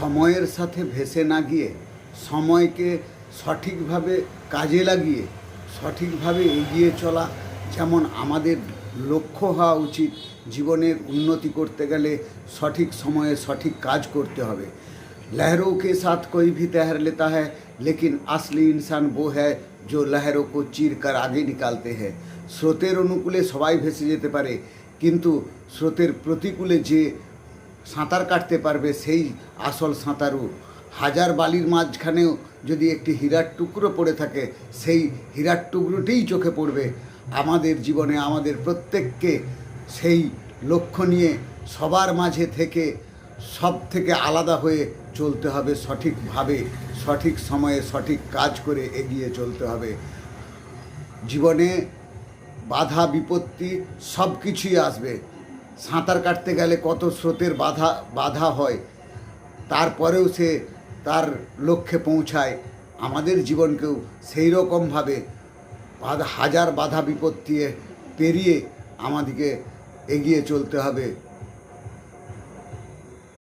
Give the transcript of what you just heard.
সময়ের সাথে ভেসে না গিয়ে সময়কে সঠিকভাবে কাজে লাগিয়ে সঠিকভাবে এগিয়ে চলা যেমন আমাদের লক্ষ্য হওয়া উচিত। জীবনের উন্নতি করতে গেলে সঠিক সময়ে সঠিক কাজ করতে হবে। लहरों के साथ कोई भी तैर लेता है, लेकिन असली इंसान वो है जो लहरों को चीर कर आगे निकालते हैं। স্রোতের অনুকূলে সবাই ভেসে যেতে পারে, কিন্তু স্রোতের প্রতিকূলে যে সাঁতার কাটতে পারবে সেই আসল সাঁতারু। হাজার বালির মাঝখানেও যদি একটি হীরার টুকরো পড়ে থাকে, সেই হীরার টুকরোটিই চোখে পড়বে। আমাদের জীবনে আমাদের প্রত্যেককে সেই লক্ষ্য নিয়ে সবার মাঝে থেকে সব থেকে আলাদা হয়ে চলতে হবে, সঠিকভাবে সঠিক সময়ে সঠিক কাজ করে এগিয়ে চলতে হবে। জীবনে বাধা বিপত্তি সব কিছুই আসবে। সাঁতার কাটতে গেলে কত স্রোতের বাধা হয়, তারপরেও সে তার লক্ষ্যে পৌঁছায়। আমাদের জীবনকেও সেই রকমভাবে হাজার বাধা বিপত্তি পেরিয়ে আমাদেরকে এগিয়ে চলতে হবে।